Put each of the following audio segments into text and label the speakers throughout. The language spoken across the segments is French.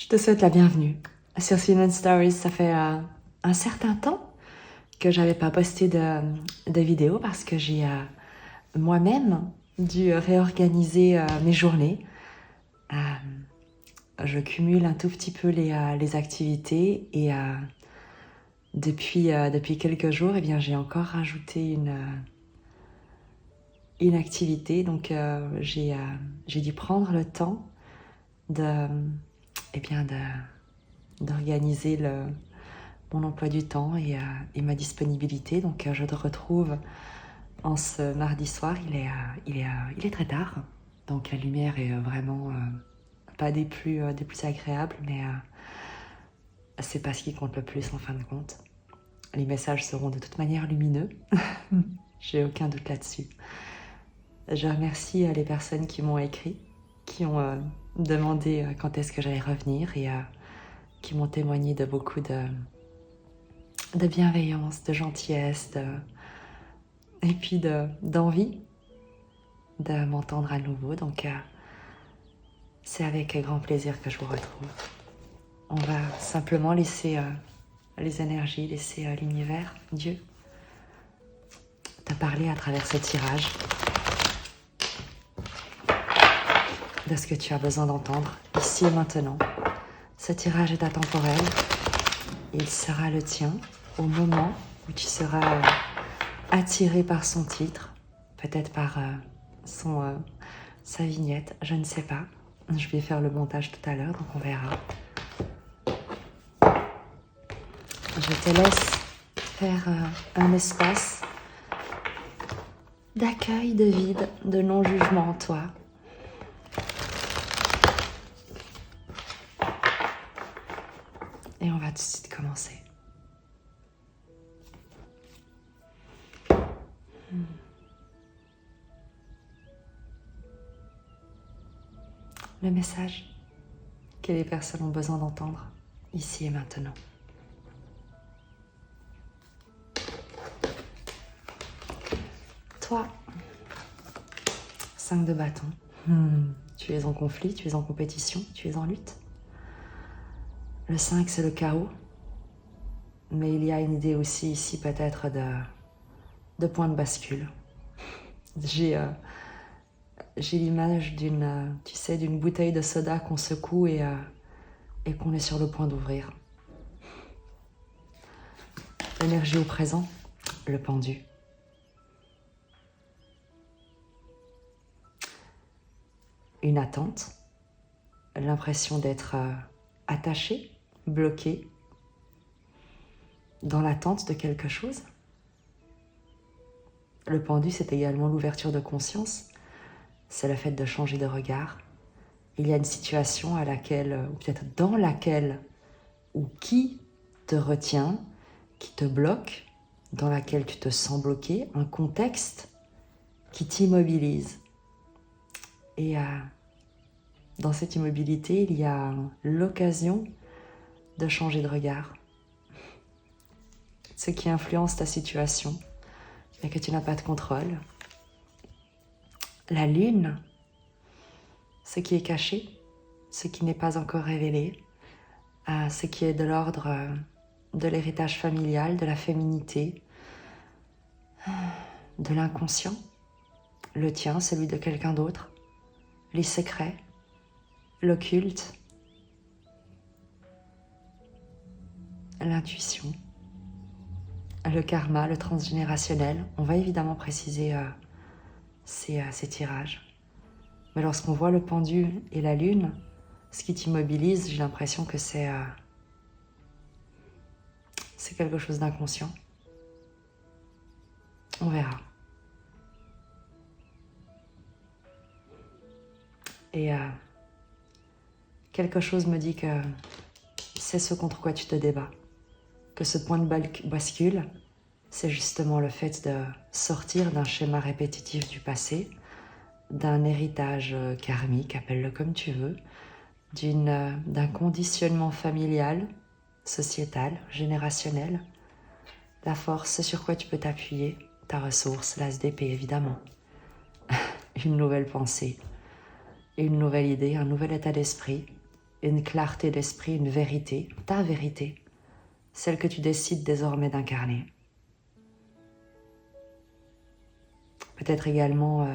Speaker 1: Je te souhaite la bienvenue sur Simone Stories. Ça fait un certain temps que j'avais pas posté de vidéo parce que j'ai moi-même dû réorganiser mes journées. Je cumule un tout petit peu les activités et depuis quelques jours, eh bien, j'ai encore rajouté une activité. Donc j'ai dû prendre le temps d'organiser mon emploi du temps et ma disponibilité. Donc je te retrouve en ce mardi soir. Il est très tard, donc la lumière est vraiment pas des plus agréables, mais c'est pas ce qui compte le plus en fin de compte. Les messages seront de toute manière lumineux, j'ai aucun doute là-dessus. Je remercie les personnes qui m'ont écrit, qui ont demandé quand est-ce que j'allais revenir et qui m'ont témoigné de beaucoup de bienveillance, de gentillesse, et puis d'envie de m'entendre à nouveau. Donc c'est avec grand plaisir que je vous retrouve. On va simplement laisser les énergies, laisser l'univers, Dieu, te parler à travers ce tirage de ce que tu as besoin d'entendre ici et maintenant. Ce tirage est atemporel. Il sera le tien au moment où tu seras attiré par son titre, peut-être par sa vignette, je ne sais pas. Je vais faire le montage tout à l'heure, donc on verra. Je te laisse faire un espace d'accueil, de vide, de non-jugement en toi. Et on va tout de suite commencer. Le message que les personnes ont besoin d'entendre ici et maintenant. Toi, 5 de bâton. Tu es en conflit, tu es en compétition, tu es en lutte. Le 5, c'est le chaos. Mais il y a une idée aussi ici peut-être de point de bascule. J'ai l'image d'une bouteille de soda qu'on secoue et qu'on est sur le point d'ouvrir. L'énergie au présent, le pendu. Une attente, l'impression d'être attaché, bloqué, dans l'attente de quelque chose. Le pendu, c'est également l'ouverture de conscience. C'est le fait de changer de regard. Il y a une situation à laquelle, ou peut-être dans laquelle, ou qui te retient, qui te bloque, dans laquelle tu te sens bloqué, un contexte qui t'immobilise. Et dans cette immobilité, il y a l'occasion de changer de regard. Ce qui influence ta situation et que tu n'as pas de contrôle. La lune, ce qui est caché, ce qui n'est pas encore révélé, ce qui est de l'ordre de l'héritage familial, de la féminité, de l'inconscient, le tien, celui de quelqu'un d'autre, les secrets, l'occulte, l'intuition, le karma, le transgénérationnel. On va évidemment préciser ces tirages. Mais lorsqu'on voit le pendu et la lune, ce qui t'immobilise, j'ai l'impression que c'est quelque chose d'inconscient. On verra. Et quelque chose me dit que c'est ce contre quoi tu te débats. Que ce point de bascule, c'est justement le fait de sortir d'un schéma répétitif du passé, d'un héritage karmique, appelle-le comme tu veux, d'un conditionnement familial, sociétal, générationnel. La force sur quoi tu peux t'appuyer, ta ressource, l'as d'épée évidemment. Une nouvelle pensée, une nouvelle idée, un nouvel état d'esprit, une clarté d'esprit, une vérité, ta vérité, celle que tu décides désormais d'incarner. Peut-être également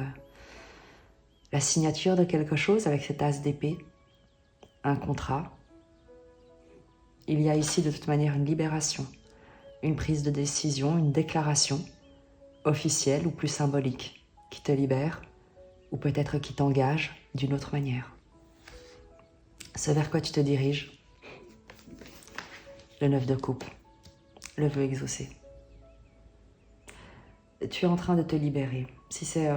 Speaker 1: la signature de quelque chose avec cet as d'épée, un contrat. Il y a ici de toute manière une libération, une prise de décision, une déclaration officielle ou plus symbolique qui te libère ou peut-être qui t'engage d'une autre manière. Ce vers quoi tu te diriges, le 9 de coupe, le vœu exaucé. Tu es en train de te libérer. Si c'est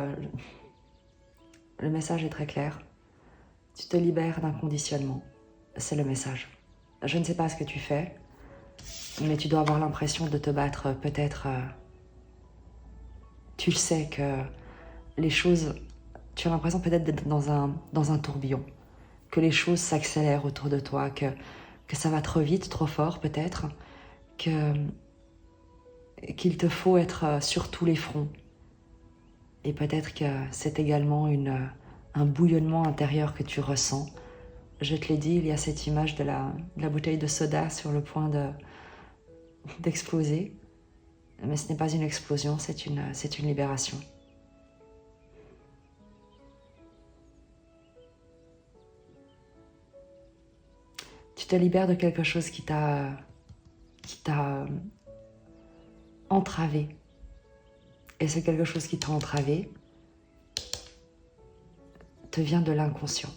Speaker 1: le message est très clair. Tu te libères d'un conditionnement. C'est le message. Je ne sais pas ce que tu fais, mais tu dois avoir l'impression de te battre peut-être... tu le sais que les choses... Tu as l'impression peut-être d'être dans un tourbillon, que les choses s'accélèrent autour de toi, que ça va trop vite, trop fort peut-être, qu'il te faut être sur tous les fronts. Et peut-être que c'est également un bouillonnement intérieur que tu ressens. Je te l'ai dit, il y a cette image de la bouteille de soda sur le point d'exploser. Mais ce n'est pas une explosion, c'est une libération. Tu te libères de quelque chose qui t'a entravé. Et ce quelque chose qui t'a entravé te vient de l'inconscient.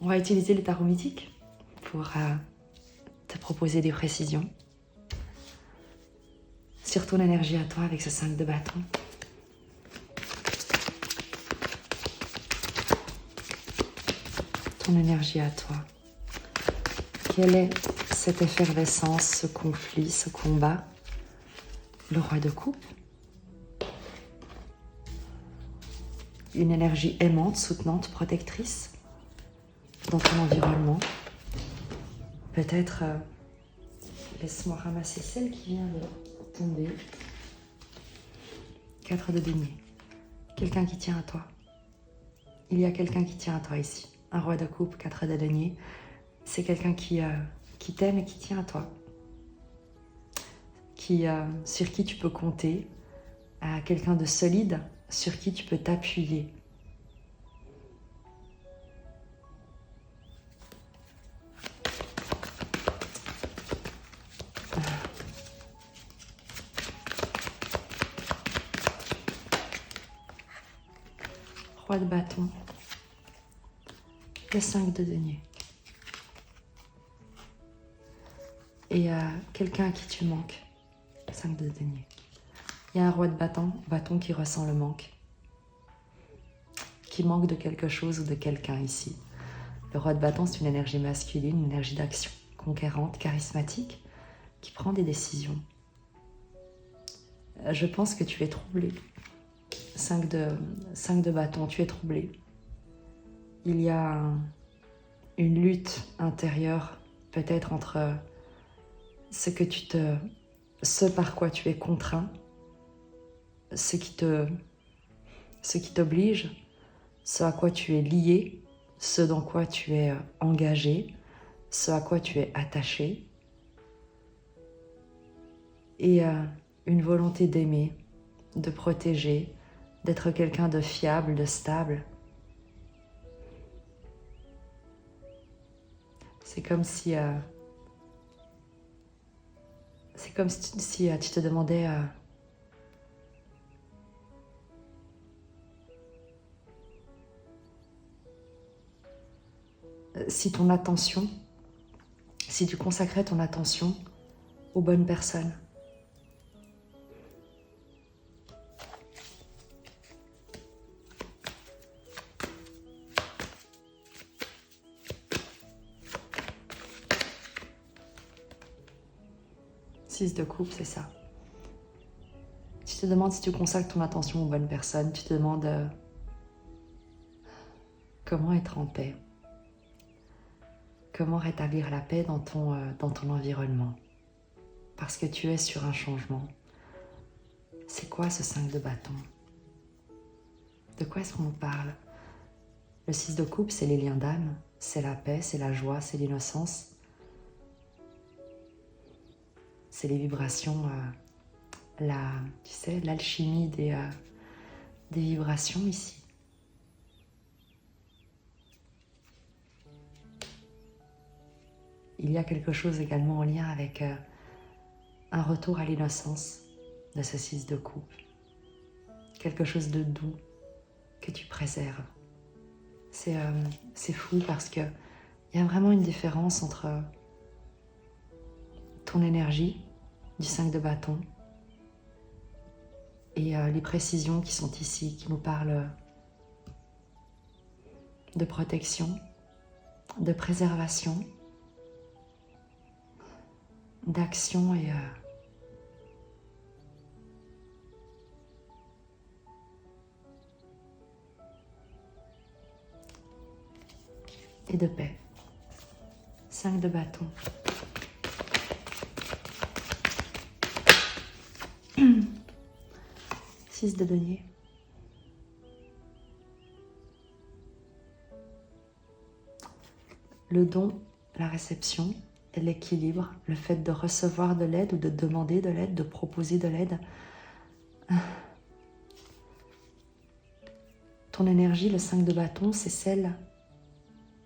Speaker 1: On va utiliser les tarots mythiques pour te proposer des précisions sur ton énergie à toi avec ce 5 de bâton. Ton énergie à toi. Quelle est cette effervescence, ce conflit, ce combat? Le roi de coupe. Une énergie aimante, soutenante, protectrice dans ton environnement. Peut-être, laisse-moi ramasser celle qui vient de tomber. 4 de denier. Quelqu'un qui tient à toi. Il y a quelqu'un qui tient à toi ici. Un roi de coupe, 4 de denier. C'est quelqu'un qui t'aime et qui tient à toi. Sur qui tu peux compter, à quelqu'un de solide sur qui tu peux t'appuyer. Roi de bâton, le 5 de denier. Et quelqu'un à qui tu manques. 5 de denier. Il y a un roi de bâton qui ressent le manque. Qui manque de quelque chose ou de quelqu'un ici. Le roi de bâton, c'est une énergie masculine, une énergie d'action, conquérante, charismatique, qui prend des décisions. Je pense que tu es troublé. 5 de bâton, tu es troublé. Il y a une lutte intérieure, peut-être entre ce par quoi tu es contraint, ce qui t'oblige, ce à quoi tu es lié, ce dans quoi tu es engagé, ce à quoi tu es attaché, et une volonté d'aimer, de protéger, d'être quelqu'un de fiable, de stable. C'est comme si tu te demandais si tu consacrais ton attention aux bonnes personnes. Six de coupe, c'est ça. Tu te demandes si tu consacres ton attention aux bonnes personnes. Tu te demandes comment être en paix. Comment rétablir la paix dans ton environnement. Parce que tu es sur un changement. C'est quoi ce 5 de bâton? De quoi est-ce qu'on nous parle? Le 6 de coupe, c'est les liens d'âme, c'est la paix, c'est la joie, c'est l'innocence. C'est les vibrations, tu sais, l'alchimie des vibrations ici. Il y a quelque chose également en lien avec un retour à l'innocence de ce 6 de coupe. Quelque chose de doux que tu préserves. C'est fou parce qu'il y a vraiment une différence entre ton énergie du 5 de bâton et les précisions qui sont ici, qui nous parlent de protection, de préservation, d'action et de paix. 5 de bâton. Six de denier. Le don, la réception, l'équilibre, le fait de recevoir de l'aide ou de demander de l'aide, de proposer de l'aide. Ton énergie, le 5 de bâton, c'est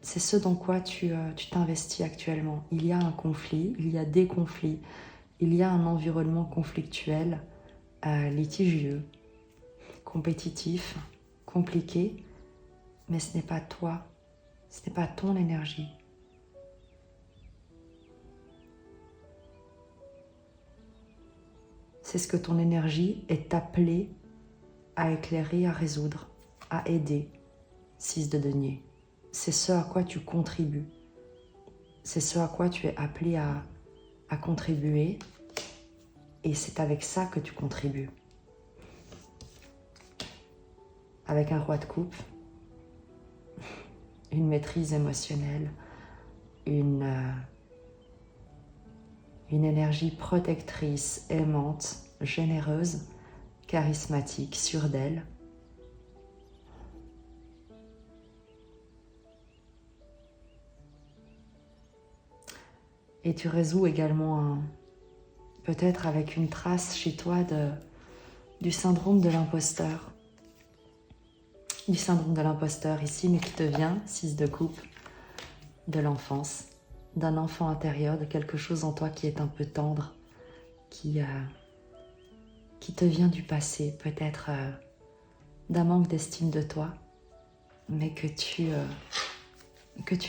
Speaker 1: ce dans quoi tu t'investis actuellement. Il y a un conflit, il y a des conflits, il y a un environnement conflictuel, litigieux, compétitif, compliqué, mais ce n'est pas toi, ce n'est pas ton énergie. C'est ce que ton énergie est appelée à éclairer, à résoudre, à aider. 6 de denier. C'est ce à quoi tu contribues. C'est ce à quoi tu es appelé à contribuer. Et c'est avec ça que tu contribues. Avec un roi de coupe, une maîtrise émotionnelle, une énergie protectrice, aimante, généreuse, charismatique, sûre d'elle. Et tu résous également peut-être avec une trace chez toi du syndrome de l'imposteur. Du syndrome de l'imposteur ici, mais qui te vient, 6 de coupe, de l'enfance, d'un enfant intérieur, de quelque chose en toi qui est un peu tendre, qui te vient du passé, peut-être d'un manque d'estime de toi, mais que tu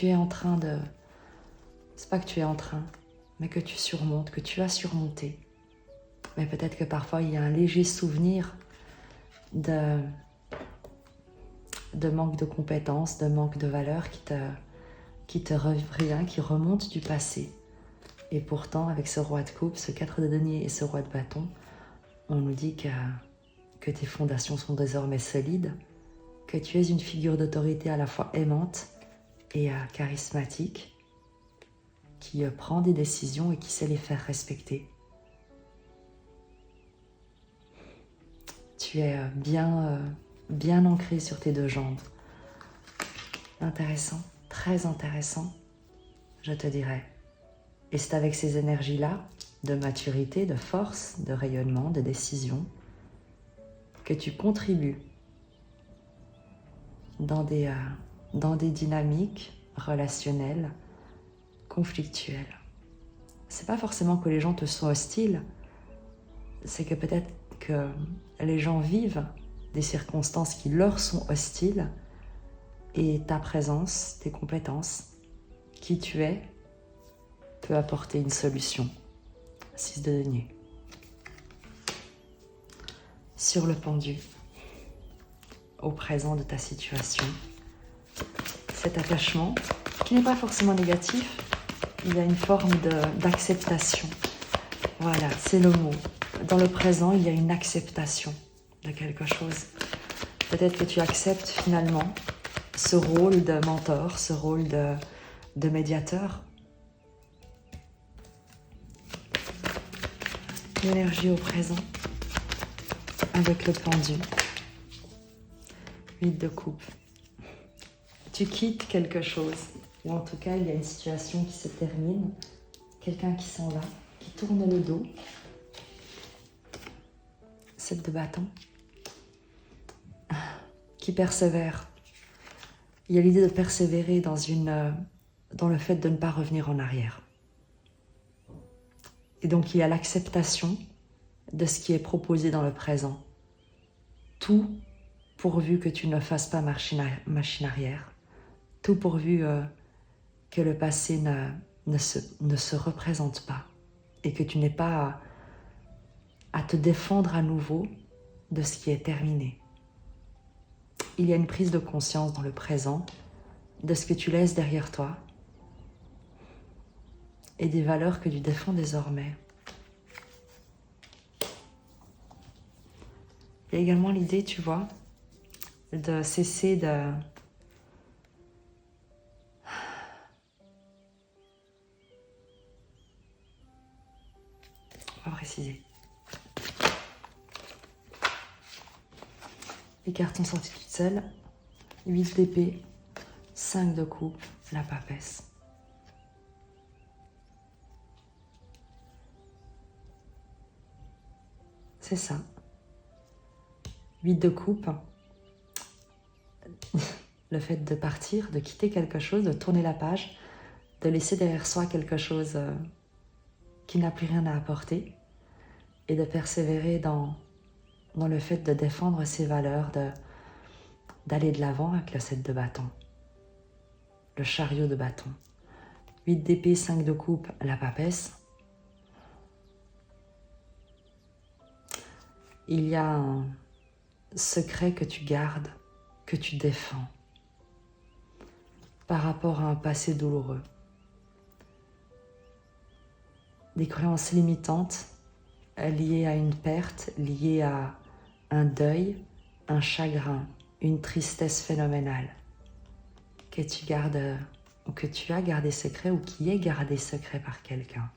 Speaker 1: es en train de... C'est pas que tu es en train, mais que tu surmontes, que tu as surmonté. Mais peut-être que parfois il y a un léger souvenir de manque de compétences, de manque de valeur qui te revient, qui remonte du passé. Et pourtant, avec ce roi de coupe, ce 4 de denier et ce roi de bâton, on nous dit que tes fondations sont désormais solides, que tu es une figure d'autorité à la fois aimante et charismatique, qui prend des décisions et qui sait les faire respecter. Tu es bien ancré sur tes deux jambes. Intéressant, très intéressant, je te dirais. Et c'est avec ces énergies-là, de maturité, de force, de rayonnement, de décision, que tu contribues dans des dynamiques relationnelles, conflictuelles. C'est pas forcément que les gens te sont hostiles, c'est que peut-être que les gens vivent des circonstances qui leur sont hostiles et ta présence, tes compétences, qui tu es, peut apporter une solution. 6 de denier. Sur le pendu, au présent de ta situation, cet attachement, qui n'est pas forcément négatif, il y a une forme d'acceptation. Voilà, c'est le mot. Dans le présent, il y a une acceptation de quelque chose. Peut-être que tu acceptes finalement ce rôle de mentor, ce rôle de médiateur. L'énergie au présent, avec le pendu. 8 de coupe. Tu quittes quelque chose, ou en tout cas il y a une situation qui se termine, quelqu'un qui s'en va, qui tourne le dos. 7 de bâton, qui persévère. Il y a l'idée de persévérer dans le fait de ne pas revenir en arrière. Et donc il y a l'acceptation de ce qui est proposé dans le présent. Tout pourvu que tu ne fasses pas machine arrière. Tout pourvu que le passé ne se représente pas. Et que tu n'aies pas à te défendre à nouveau de ce qui est terminé. Il y a une prise de conscience dans le présent de ce que tu laisses derrière toi et des valeurs que tu défends désormais. Il y a également l'idée, tu vois, de cesser de... On va préciser. Les cartes sont sorties toutes seules. 8 d'épée, 5 de coupe, la papesse. C'est ça. 8 de coupe. Le fait de partir, de quitter quelque chose, de tourner la page, de laisser derrière soi quelque chose qui n'a plus rien à apporter et de persévérer dans le fait de défendre ses valeurs, d'aller de l'avant avec le 7 de bâton, le chariot de bâton. 8 d'épée, 5 de coupe, la papesse. Il y a un secret que tu gardes, que tu défends par rapport à un passé douloureux. Des croyances limitantes liées à une perte, liées à un deuil, un chagrin, une tristesse phénoménale que tu gardes ou que tu as gardé secret ou qui est gardé secret par quelqu'un.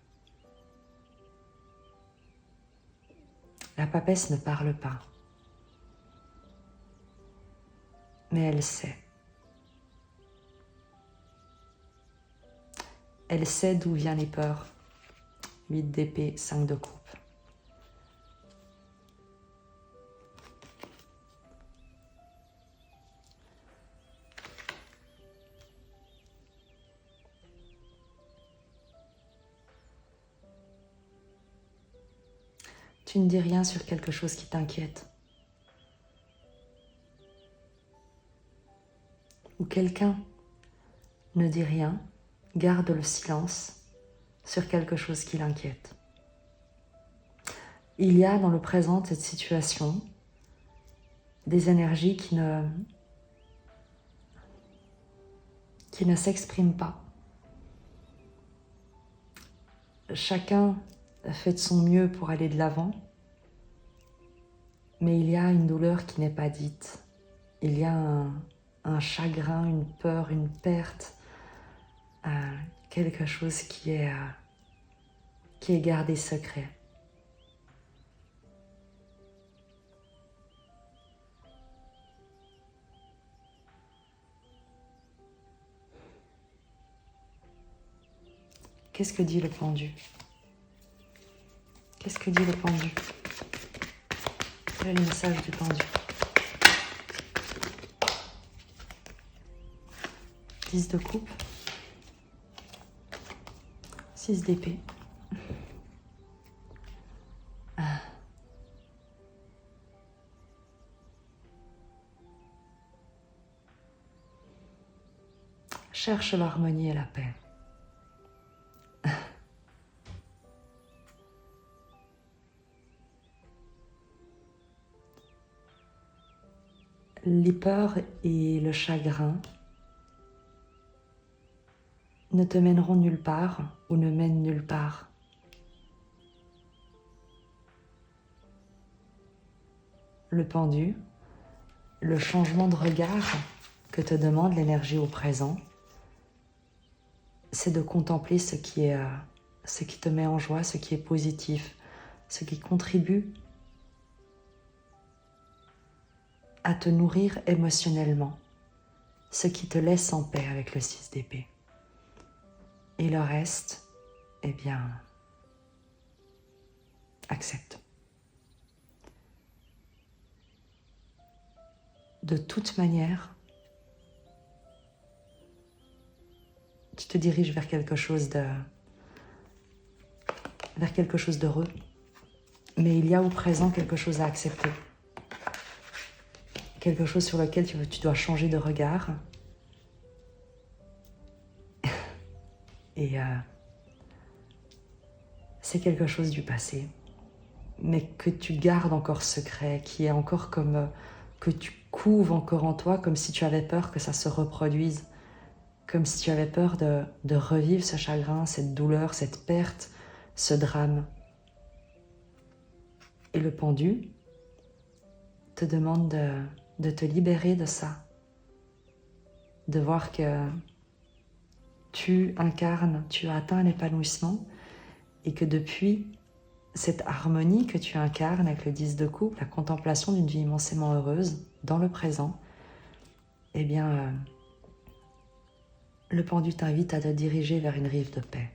Speaker 1: La papesse ne parle pas, mais elle sait. Elle sait d'où viennent les peurs. 8 d'épée, 5 de coupe. Tu ne dis rien sur quelque chose qui t'inquiète. Ou quelqu'un ne dit rien, garde le silence sur quelque chose qui l'inquiète. Il y a dans le présent de cette situation des énergies qui ne s'expriment pas. Chacun fait de son mieux pour aller de l'avant, mais il y a une douleur qui n'est pas dite. Il y a un chagrin, une peur, une perte, quelque chose qui est gardé secret. Qu'est-ce que dit le pendu? Qu'est-ce que dit le pendu? Quel est le message du pendu? 10 de coupe, 6 d'épée. Cherche l'harmonie et la paix. Les peurs et le chagrin ne te mèneront nulle part ou ne mènent nulle part. Le pendu, le changement de regard que te demande l'énergie au présent, c'est de contempler ce qui te met en joie, ce qui est positif, ce qui contribue à te nourrir émotionnellement ce qui te laisse en paix avec le 6 d'épée. Et le reste, eh bien, accepte. De toute manière, tu te diriges vers quelque chose d'heureux, mais il y a au présent quelque chose à accepter. Quelque chose sur lequel tu dois changer de regard. Et c'est quelque chose du passé, mais que tu gardes encore secret, qui est encore comme que tu couves encore en toi, comme si tu avais peur que ça se reproduise, comme si tu avais peur de revivre ce chagrin, cette douleur, cette perte, ce drame. Et le pendu te demande de te libérer de ça, de voir que tu incarnes, tu as atteint l'épanouissement et que depuis cette harmonie que tu incarnes avec le 10 de coupe, la contemplation d'une vie immensément heureuse dans le présent, eh bien, le pendu t'invite à te diriger vers une rive de paix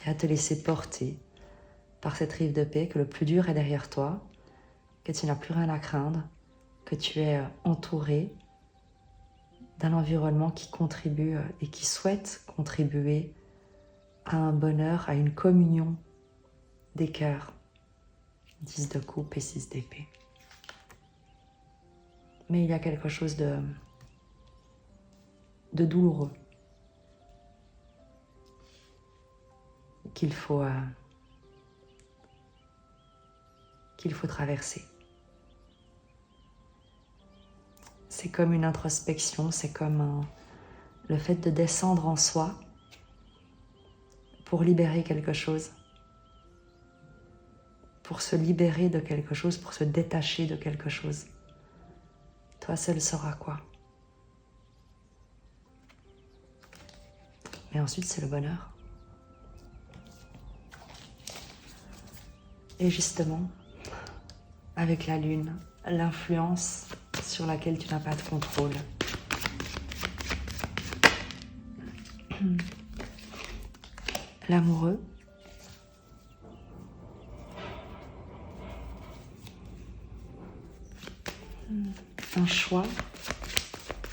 Speaker 1: et à te laisser porter par cette rive de paix, que le plus dur est derrière toi, que tu n'as plus rien à craindre, que tu es entouré d'un environnement qui contribue et qui souhaite contribuer à un bonheur, à une communion des cœurs, 10 de coupe et 6 d'épée. Mais il y a quelque chose de douloureux qu'il faut traverser. C'est comme une introspection, c'est comme le fait de descendre en soi pour libérer quelque chose, pour se libérer de quelque chose, pour se détacher de quelque chose. Toi seul sauras quoi. Mais ensuite, c'est le bonheur. Et justement, avec la lune, l'influence sur laquelle tu n'as pas de contrôle. L'amoureux. Un choix,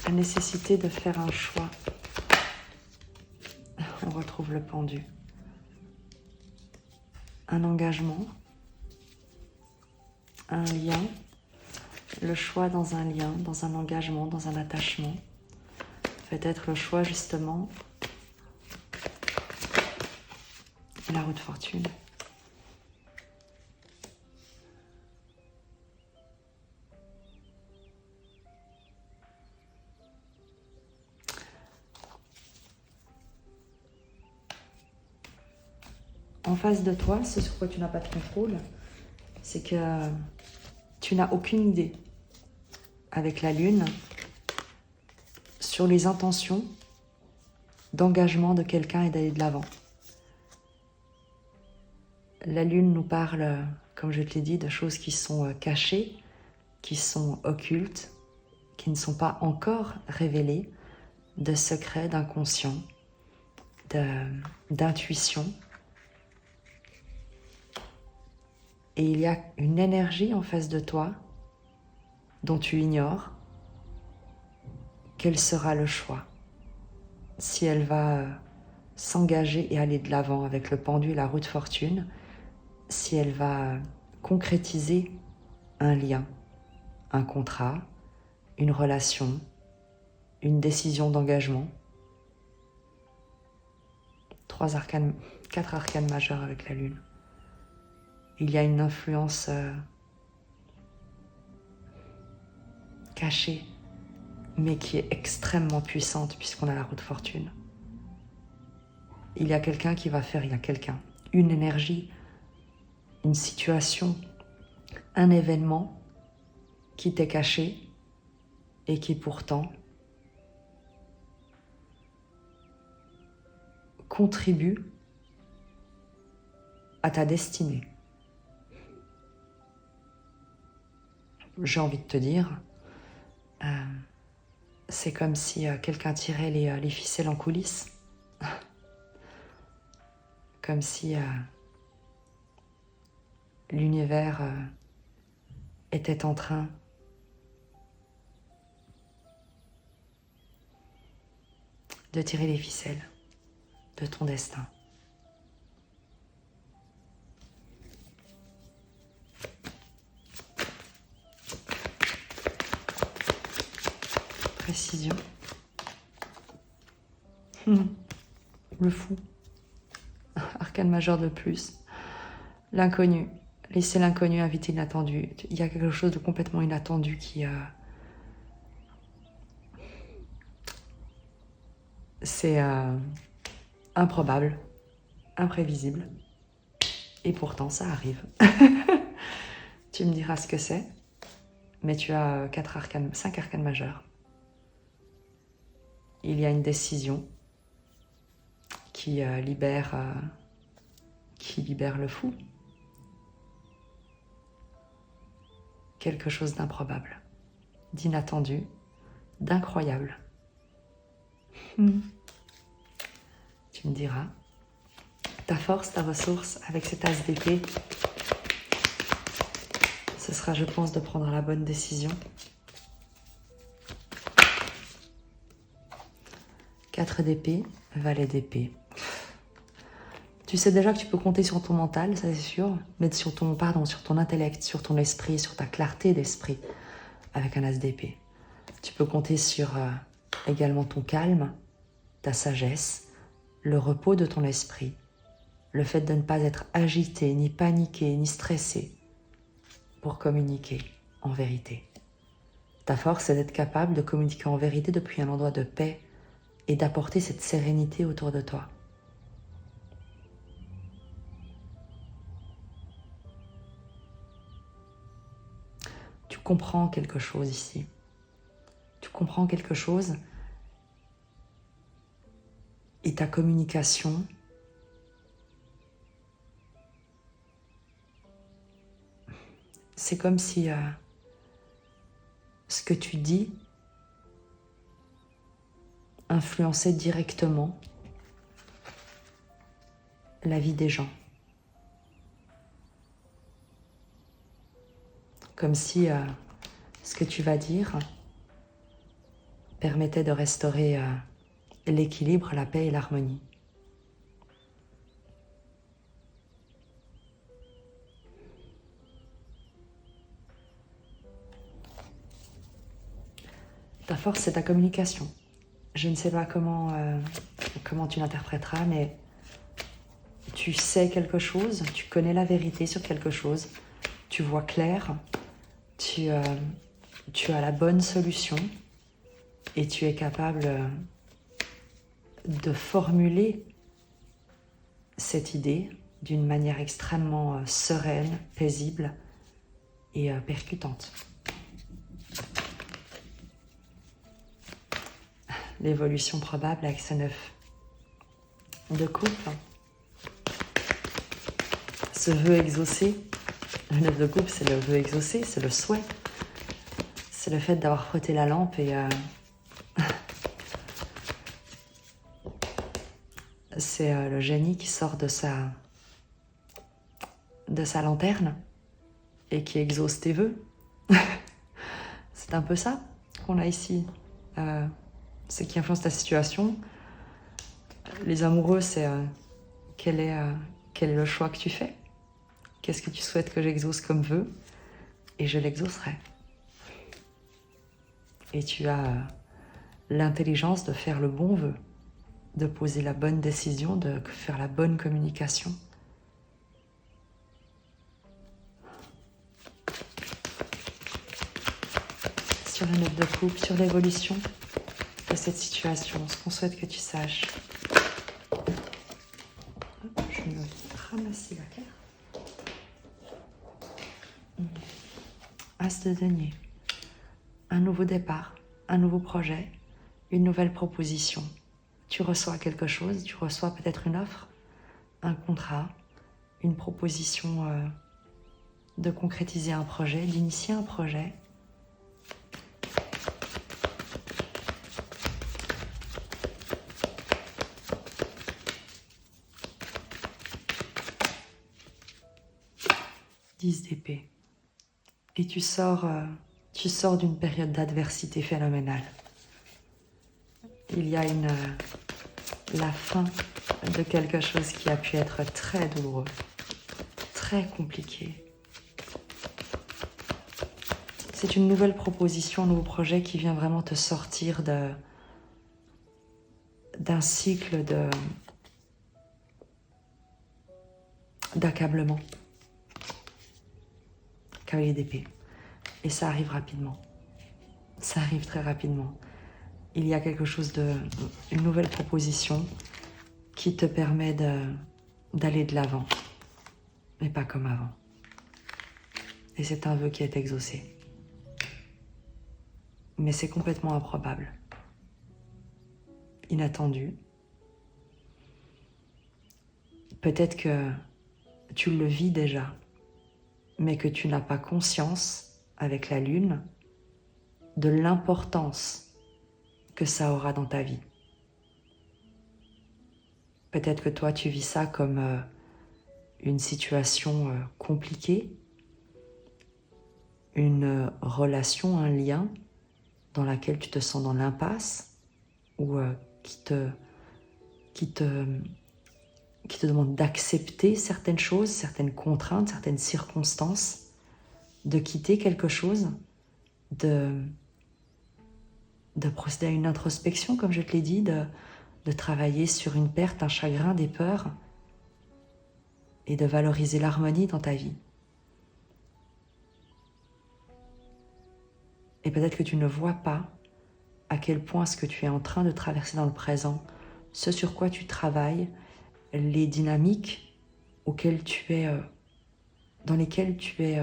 Speaker 1: la nécessité de faire un choix. On retrouve le pendu. Un engagement, un lien, le choix dans un lien, dans un engagement, dans un attachement. Peut-être le choix justement, la roue de fortune. En face de toi, ce sur quoi tu n'as pas de contrôle, c'est que tu n'as aucune idée avec la lune sur les intentions d'engagement de quelqu'un et d'aller de l'avant. La lune nous parle, comme je te l'ai dit, de choses qui sont cachées, qui sont occultes, qui ne sont pas encore révélées, de secrets, d'inconscient, d'intuition. Et il y a une énergie en face de toi dont tu ignores quel sera le choix. Si elle va s'engager et aller de l'avant avec le pendu et la roue de fortune, si elle va concrétiser un lien, un contrat, une relation, une décision d'engagement. 4 arcanes majeures avec la lune. Il y a une influence cachée, mais qui est extrêmement puissante puisqu'on a la roue de fortune. Il y a quelqu'un qui va faire, une énergie, une situation, un événement qui t'est caché et qui pourtant contribue à ta destinée. J'ai envie de te dire, C'est comme si quelqu'un tirait les ficelles en coulisses. Comme si l'univers était en train de tirer les ficelles de ton destin. Précision. Le fou. Arcane majeur de plus. L'inconnu. Laissez l'inconnu inviter l'inattendu. Il y a quelque chose de complètement inattendu qui... c'est improbable, imprévisible. Et pourtant, ça arrive. Tu me diras ce que c'est. Mais tu as 5 arcanes majeurs. Il y a une décision qui libère le fou. Quelque chose d'improbable, d'inattendu, d'incroyable. Tu me diras. Ta force, ta ressource avec cet as d'épée, ce sera, je pense, de prendre la bonne décision. 4 d'épée, valet d'épée. Tu sais déjà que tu peux compter sur ton mental, ça c'est sûr, mais sur ton intellect, sur ton esprit, sur ta clarté d'esprit, avec un as d'épée. Tu peux compter sur également ton calme, ta sagesse, le repos de ton esprit, le fait de ne pas être agité, ni paniqué, ni stressé pour communiquer en vérité. Ta force, c'est d'être capable de communiquer en vérité depuis un endroit de paix et d'apporter cette sérénité autour de toi. Tu comprends quelque chose ici. Tu comprends quelque chose et ta communication c'est comme si ce que tu dis influençait directement la vie des gens. Comme si ce que tu vas dire permettait de restaurer l'équilibre, la paix et l'harmonie. Ta force, c'est ta communication. Je ne sais pas comment tu l'interpréteras, mais tu sais quelque chose, tu connais la vérité sur quelque chose, tu vois clair, tu as la bonne solution et tu es capable de formuler cette idée d'une manière extrêmement sereine, paisible et percutante. L'évolution probable avec ce 9 de coupe, ce vœu exaucé. Le 9 de coupe, c'est le vœu exaucé, c'est le souhait. C'est le fait d'avoir frotté la lampe et c'est le génie qui sort de sa lanterne et qui exauce tes vœux. C'est un peu ça qu'on a ici. Ce qui influence ta situation. Les amoureux, c'est quel est le choix que tu fais? Qu'est-ce que tu souhaites que j'exauce comme vœu? Et je l'exaucerai. Et tu as l'intelligence de faire le bon vœu, de poser la bonne décision, de faire la bonne communication. Sur le 9 de coupe, sur l'évolution de cette situation, ce qu'on souhaite que tu saches. Je vais ramasser la carte. As de denier. Un nouveau départ, un nouveau projet, une nouvelle proposition. Tu reçois quelque chose, tu reçois peut-être une offre, un contrat, une proposition de concrétiser un projet, d'initier un projet. 10 d'épée. Et tu sors d'une période d'adversité phénoménale. Il y a la fin de quelque chose qui a pu être très douloureux, très compliqué. C'est une nouvelle proposition, un nouveau projet qui vient vraiment te sortir d'un cycle d'accablement. Cavalier d'épée. Et ça arrive rapidement. Ça arrive très rapidement. Il y a quelque chose une nouvelle proposition qui te permet d'aller de l'avant, mais pas comme avant. Et c'est un vœu qui est exaucé. Mais c'est complètement improbable, inattendu. Peut-être que tu le vis déjà, mais que tu n'as pas conscience, avec la lune, de l'importance que ça aura dans ta vie. Peut-être que toi, tu vis ça comme une situation compliquée, une relation, un lien dans laquelle tu te sens dans l'impasse ou qui te demande d'accepter certaines choses, certaines contraintes, certaines circonstances, de quitter quelque chose, de procéder à une introspection, comme je te l'ai dit, de travailler sur une perte, un chagrin, des peurs, et de valoriser l'harmonie dans ta vie. Et peut-être que tu ne vois pas à quel point ce que tu es en train de traverser dans le présent, ce sur quoi tu travailles, les dynamiques dans lesquelles tu es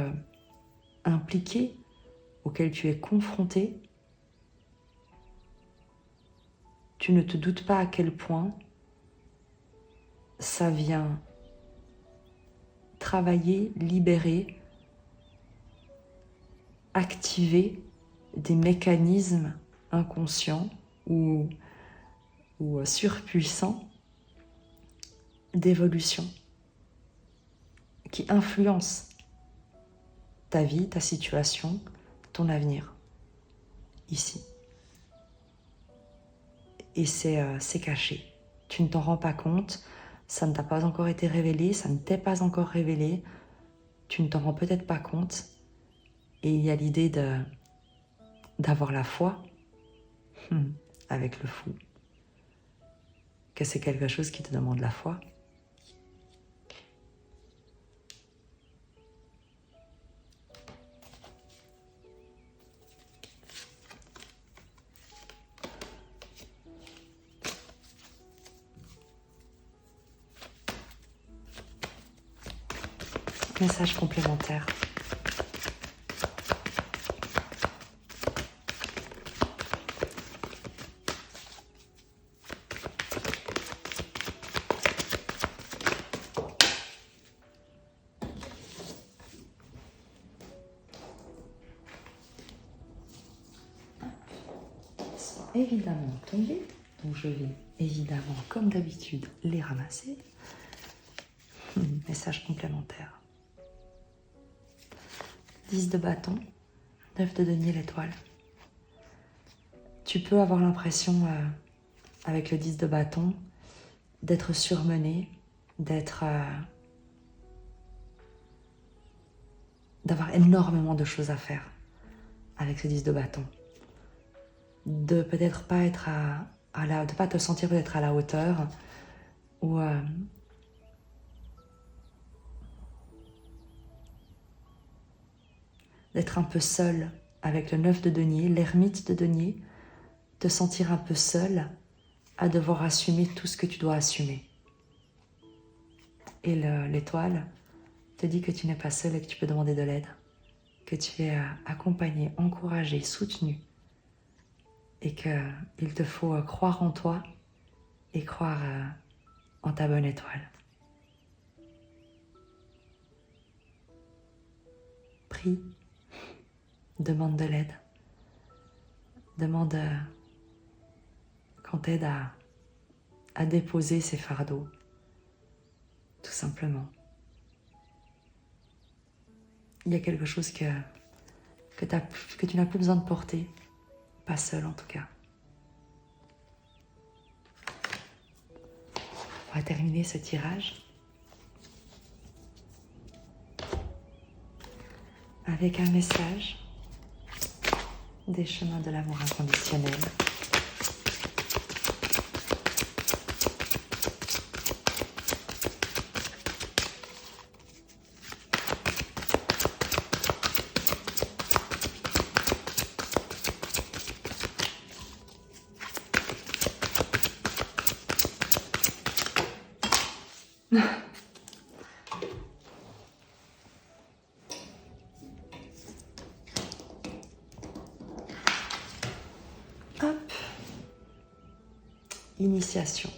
Speaker 1: impliqué, auxquelles tu es confronté, tu ne te doutes pas à quel point ça vient travailler, libérer, activer des mécanismes inconscients ou surpuissants d'évolution qui influencent ta vie, ta situation, ton avenir, ici. Et c'est caché. Tu ne t'en rends pas compte, ça ne t'a pas encore été révélé, ça ne t'est pas encore révélé, tu ne t'en rends peut-être pas compte. Et il y a l'idée d'avoir la foi avec le fou, que c'est quelque chose qui te demande la foi. Message complémentaire. Ils sont évidemment tombés, donc je vais évidemment, comme d'habitude, les ramasser. Message complémentaire. 10 de bâton, 9 de denier, l'étoile. Tu peux avoir l'impression, avec le 10 de bâton, d'être surmené, d'avoir énormément de choses à faire avec ce 10 de bâton. De peut-être pas être de pas te sentir peut-être à la hauteur, ou d'être un peu seul avec le 9 de denier, l'ermite de denier, te sentir un peu seul à devoir assumer tout ce que tu dois assumer. Et l'étoile te dit que tu n'es pas seul et que tu peux demander de l'aide, que tu es accompagné, encouragé, soutenu, et qu'il te faut croire en toi et croire en ta bonne étoile. Prie, demande de l'aide, demande qu'on t'aide à déposer ces fardeaux, tout simplement. il y a quelque chose que tu n'as plus besoin de porter, pas seul en tout cas. On va terminer ce tirage avec un message des chemins de l'amour inconditionnel. Hop. Initiation.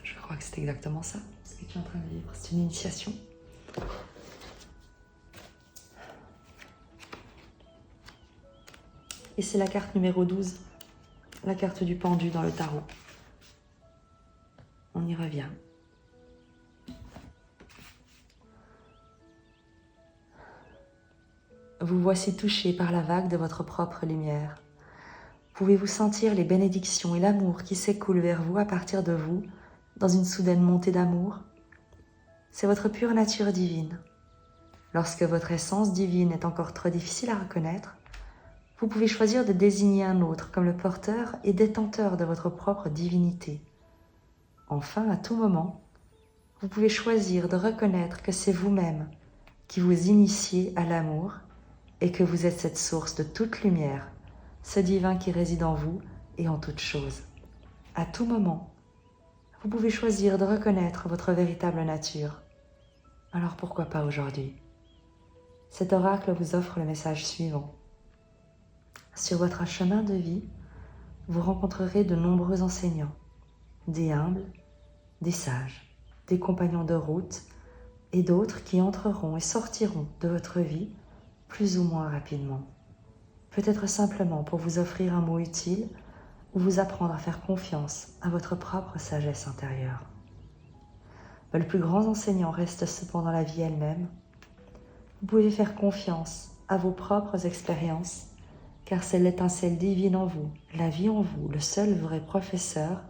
Speaker 1: Je crois que c'est exactement ça, ce que tu es en train de vivre. C'est une initiation. Et c'est la carte numéro 12, la carte du pendu dans le tarot. On y revient. Vous voici touché par la vague de votre propre lumière. Pouvez-vous sentir les bénédictions et l'amour qui s'écoulent vers vous à partir de vous, dans une soudaine montée d'amour? C'est votre pure nature divine. Lorsque votre essence divine est encore trop difficile à reconnaître, vous pouvez choisir de désigner un autre comme le porteur et détenteur de votre propre divinité. Enfin, à tout moment, vous pouvez choisir de reconnaître que c'est vous-même qui vous initiez à l'amour et que vous êtes cette source de toute lumière, ce divin qui réside en vous et en toute chose. À tout moment, vous pouvez choisir de reconnaître votre véritable nature. Alors pourquoi pas aujourd'hui? Cet oracle vous offre le message suivant. Sur votre chemin de vie, vous rencontrerez de nombreux enseignants, des humbles, des sages, des compagnons de route et d'autres qui entreront et sortiront de votre vie plus ou moins rapidement. Peut-être simplement pour vous offrir un mot utile ou vous apprendre à faire confiance à votre propre sagesse intérieure. Mais le plus grand enseignant reste cependant la vie elle-même. Vous pouvez faire confiance à vos propres expériences, car c'est l'étincelle divine en vous, la vie en vous, le seul vrai professeur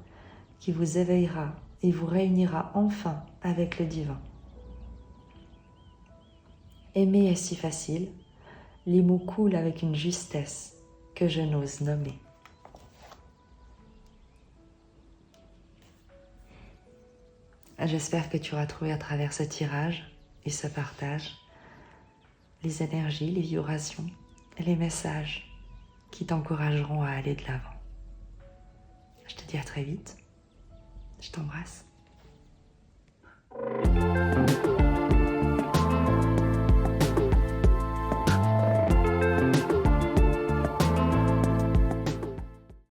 Speaker 1: qui vous éveillera et vous réunira enfin avec le divin. Aimer est si facile, les mots coulent avec une justesse que je n'ose nommer. J'espère que tu auras trouvé à travers ce tirage et ce partage les énergies, les vibrations et les messages qui t'encourageront à aller de l'avant. Je te dis à très vite. Je t'embrasse.